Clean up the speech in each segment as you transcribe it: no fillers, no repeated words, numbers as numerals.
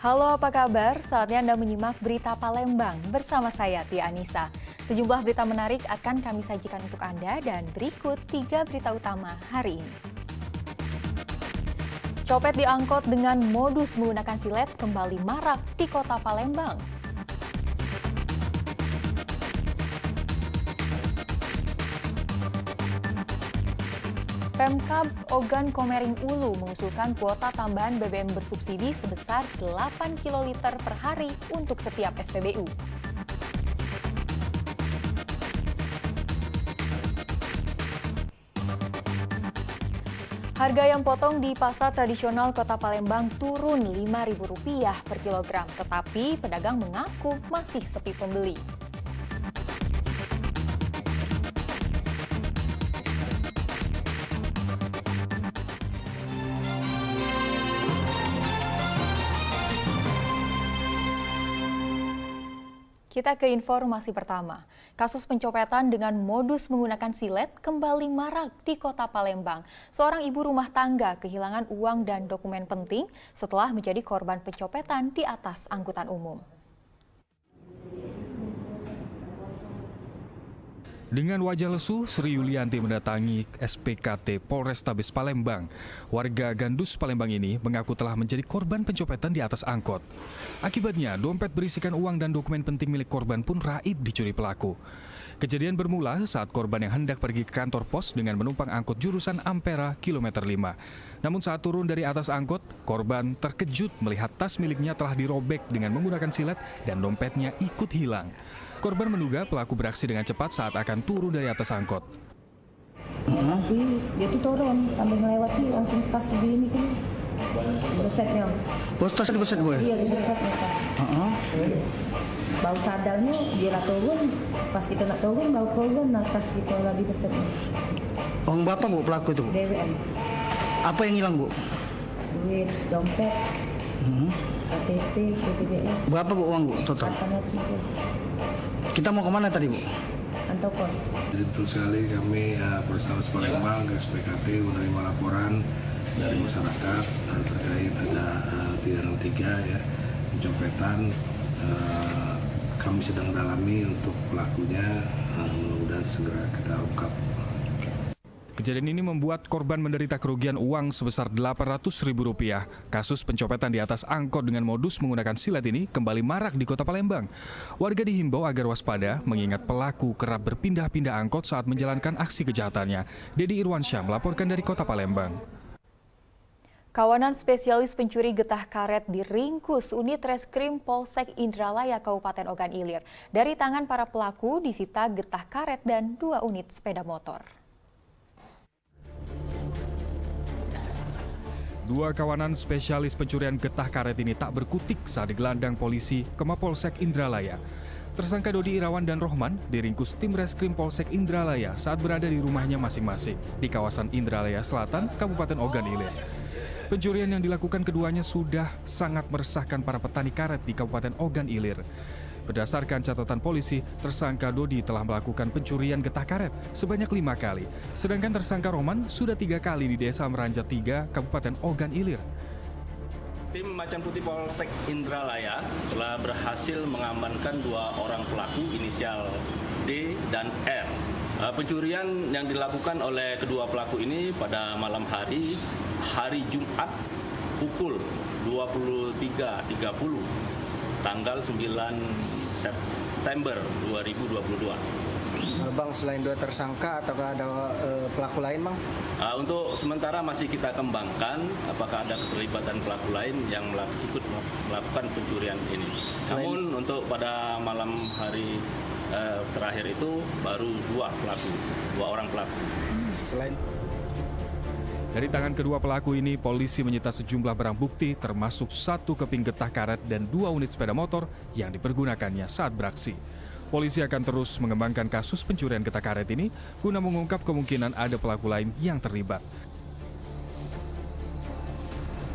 Halo, apa kabar? Saatnya Anda menyimak berita Palembang bersama saya, Tia Anissa. Sejumlah berita menarik akan kami sajikan untuk Anda dan berikut 3 berita utama hari ini. Copet diangkut dengan modus menggunakan silet kembali marak di kota Palembang. Pemkab Ogan Komering Ulu mengusulkan kuota tambahan BBM bersubsidi sebesar 8 kiloliter per hari untuk setiap SPBU. Harga ayam potong di pasar tradisional Kota Palembang turun Rp5.000 per kilogram, tetapi pedagang mengaku masih sepi pembeli. Kita ke informasi pertama. Kasus pencopetan dengan modus menggunakan silet kembali marak di kota Palembang. Seorang ibu rumah tangga kehilangan uang dan dokumen penting setelah menjadi korban pencopetan di atas angkutan umum. Dengan wajah lesu, Sri Yulianti mendatangi SPKT Polrestabes Palembang. Warga Gandus Palembang ini mengaku telah menjadi korban pencopetan di atas angkot. Akibatnya, dompet berisikan uang dan dokumen penting milik korban pun raib dicuri pelaku. Kejadian bermula saat korban yang hendak pergi ke kantor pos dengan menumpang angkot jurusan Ampera kilometer 5. Namun saat turun dari atas angkot, korban terkejut melihat tas miliknya telah dirobek dengan menggunakan silet dan dompetnya ikut hilang. Korban menduga pelaku beraksi dengan cepat saat akan turun dari atas angkot. Habis dia tuh turun sambil melewati langsung tas begini kan. Besetnya. Bos tas dibeset gue? Iya, dibesetnya tas. Bau sadalnya dia lah turun, pas kita nak turun bau turun, nah tas kita lagi besetnya. Uang bapak bu pelaku itu bu? BBM. Apa yang hilang bu? Duit, dompet, KTP, BPJS. Berapa bu uang bu total? 850. Kita mau kemana tadi bu? Kantor pos. Jadi betul sekali kami Polrestabes Palembang ke SPKT menerima laporan dari masyarakat terkait ada 363 ya pencopetan. Kami sedang dalami untuk pelakunya, mudah-mudahan segera kita ungkap. Kejadian ini membuat korban menderita kerugian uang sebesar Rp800.000. Kasus pencopetan di atas angkot dengan modus menggunakan silet ini kembali marak di kota Palembang. Warga dihimbau agar waspada mengingat pelaku kerap berpindah-pindah angkot saat menjalankan aksi kejahatannya. Dedi Irwansyah melaporkan dari kota Palembang. Kawanan spesialis pencuri getah karet diringkus unit reskrim Polsek Indralaya Kabupaten Ogan Ilir. Dari tangan para pelaku disita getah karet dan 2 unit sepeda motor. 2 kawanan spesialis pencurian getah karet ini tak berkutik saat digelandang polisi ke Mapolsek Indralaya. Tersangka Dodi Irawan dan Rohman diringkus tim reskrim Polsek Indralaya saat berada di rumahnya masing-masing di kawasan Indralaya Selatan, Kabupaten Ogan Ilir. Pencurian yang dilakukan keduanya sudah sangat meresahkan para petani karet di Kabupaten Ogan Ilir. Berdasarkan catatan polisi, tersangka Dodi telah melakukan pencurian getah karet sebanyak 5 kali. Sedangkan tersangka Roman sudah 3 kali di Desa Meranjat 3, Kabupaten Ogan Ilir. Tim Macan Putih Polsek Indralaya telah berhasil mengamankan 2 orang pelaku inisial D dan R. Pencurian yang dilakukan oleh kedua pelaku ini pada malam hari Jumat pukul 23.30. Tanggal 9 September 2022. Bang, selain 2 tersangka ataukah ada pelaku lain bang? Untuk sementara masih kita kembangkan apakah ada keterlibatan pelaku lain yang ikut melakukan pencurian ini. Namun untuk pada malam hari terakhir itu baru 2 orang pelaku. Selain Dari tangan kedua pelaku ini, polisi menyita sejumlah barang bukti termasuk 1 keping getah karet dan 2 unit sepeda motor yang dipergunakannya saat beraksi. Polisi akan terus mengembangkan kasus pencurian getah karet ini guna mengungkap kemungkinan ada pelaku lain yang terlibat.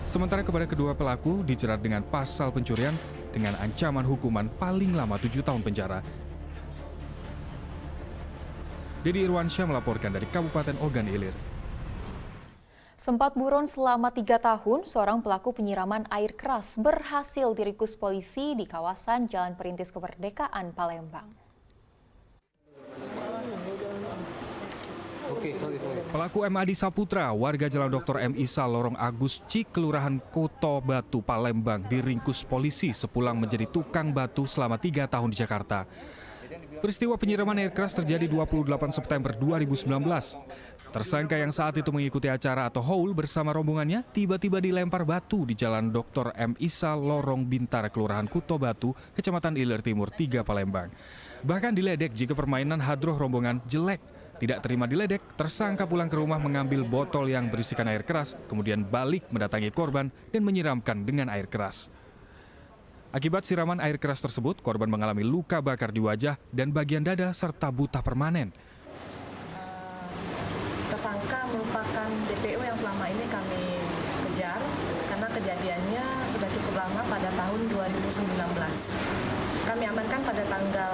Sementara kepada kedua pelaku dijerat dengan pasal pencurian dengan ancaman hukuman paling lama 7 tahun penjara. Dedi Irwansyah melaporkan dari Kabupaten Ogan Ilir. Sempat buron selama 3 tahun, seorang pelaku penyiraman air keras berhasil diringkus polisi di kawasan Jalan Perintis Kemerdekaan, Palembang. Pelaku M. Adi Saputra, warga Jalan Dr. M. Isa, Lorong Agus, Cik, Kelurahan Koto Batu, Palembang, diringkus polisi sepulang menjadi tukang batu selama 3 tahun di Jakarta. Peristiwa penyiraman air keras terjadi 28 September 2019. Tersangka yang saat itu mengikuti acara atau haul bersama rombongannya tiba-tiba dilempar batu di Jalan Dr. M. Isa, Lorong Bintara, Kelurahan Koto Batu, Kecamatan Ilir Timur 3, Palembang. Bahkan diledek jika permainan hadroh rombongan jelek. Tidak terima diledek, tersangka pulang ke rumah mengambil botol yang berisikan air keras, kemudian balik mendatangi korban dan menyiramkan dengan air keras. Akibat siraman air keras tersebut, korban mengalami luka bakar di wajah dan bagian dada serta buta permanen. Tersangka merupakan DPO yang selama ini kami kejar karena kejadiannya sudah cukup lama pada tahun 2019. Kami amankan pada tanggal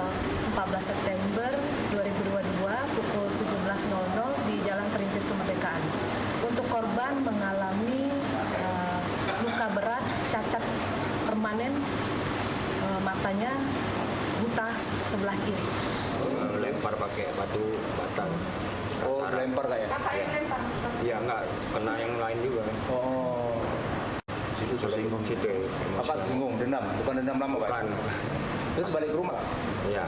14 September 2022 pukul 17.00 di Jalan Perintis Kemerdekaan. Untuk korban mengalami luka berat, cacat permanen, matanya buta sebelah kiri. Lempar pakai batu batang. Oh, lempar kayak? Iya, enggak kena yang lain juga. Oh, itu tersinggung. Situ. Apa tersinggung? Dendam? Bukan dendam lama, Pak? Bukan. Terus balik ke rumah? Iya.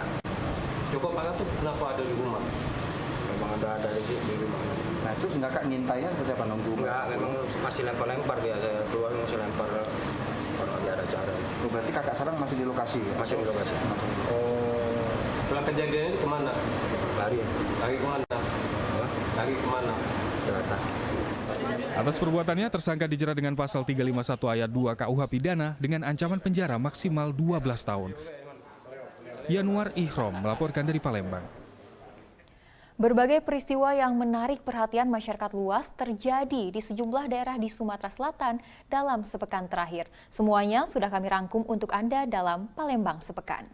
Joko Pala tuh kenapa ada di rumah? Memang ada di sini di rumah. Nah, terus enggak Kak ngintainya seperti apa nunggu? Enggak, memang masih lempar-lempar dia. Saya keluar masih lempar kalau dia ada cara. Oh, berarti kakak sekarang masih di lokasi ya? Masih di lokasi. Oh, setelah kejadian itu kemana? Lari. Lagi kemana? Lagi kemana? Jakarta. Atas perbuatannya, tersangka dijerat dengan pasal 351 ayat 2 KUH Pidana dengan ancaman penjara maksimal 12 tahun. Yanuar Ihrom melaporkan dari Palembang. Berbagai peristiwa yang menarik perhatian masyarakat luas terjadi di sejumlah daerah di Sumatera Selatan dalam sepekan terakhir. Semuanya sudah kami rangkum untuk Anda dalam Palembang Sepekan.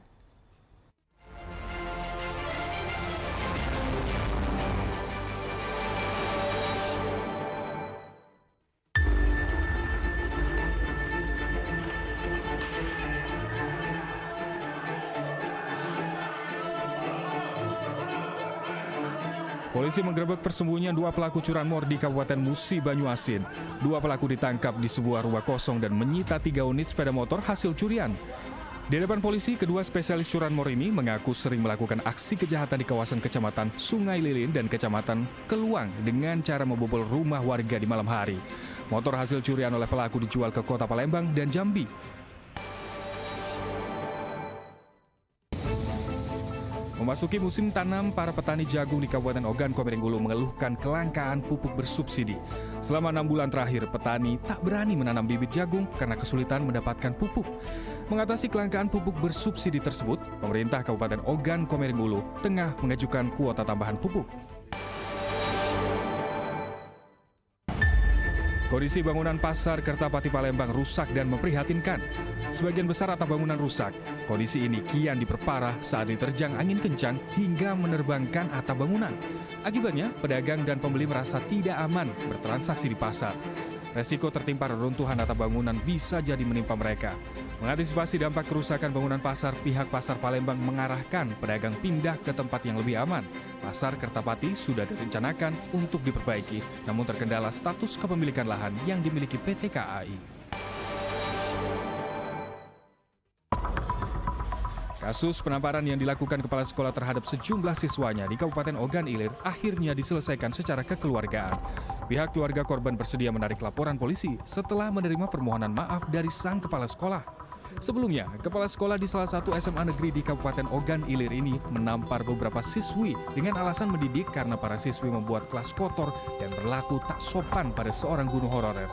Polisi menggerebek persembunyian 2 pelaku curanmor di Kabupaten Musi, Banyuasin. 2 pelaku ditangkap di sebuah rumah kosong dan menyita 3 unit sepeda motor hasil curian. Di hadapan polisi, kedua spesialis curanmor ini mengaku sering melakukan aksi kejahatan di kawasan Kecamatan Sungai Lilin dan Kecamatan Keluang dengan cara membobol rumah warga di malam hari. Motor hasil curian oleh pelaku dijual ke Kota Palembang dan Jambi. Memasuki musim tanam, para petani jagung di Kabupaten Ogan Komering Ulu mengeluhkan kelangkaan pupuk bersubsidi. Selama 6 bulan terakhir, petani tak berani menanam bibit jagung karena kesulitan mendapatkan pupuk. Mengatasi kelangkaan pupuk bersubsidi tersebut, pemerintah Kabupaten Ogan Komering Ulu tengah mengajukan kuota tambahan pupuk. Kondisi bangunan pasar Kertapati Palembang rusak dan memprihatinkan. Sebagian besar atap bangunan rusak. Kondisi ini kian diperparah saat diterjang angin kencang hingga menerbangkan atap bangunan. Akibatnya, pedagang dan pembeli merasa tidak aman bertransaksi di pasar. Resiko tertimpa reruntuhan atap bangunan bisa jadi menimpa mereka. Mengantisipasi dampak kerusakan bangunan pasar, pihak Pasar Palembang mengarahkan pedagang pindah ke tempat yang lebih aman. Pasar Kertapati sudah direncanakan untuk diperbaiki, namun terkendala status kepemilikan lahan yang dimiliki PT KAI. Kasus penamparan yang dilakukan kepala sekolah terhadap sejumlah siswanya di Kabupaten Ogan Ilir akhirnya diselesaikan secara kekeluargaan. Pihak keluarga korban bersedia menarik laporan polisi setelah menerima permohonan maaf dari sang kepala sekolah. Sebelumnya, kepala sekolah di salah satu SMA negeri di Kabupaten Ogan Ilir ini menampar beberapa siswi dengan alasan mendidik karena para siswi membuat kelas kotor dan berlaku tak sopan pada seorang guru honorer.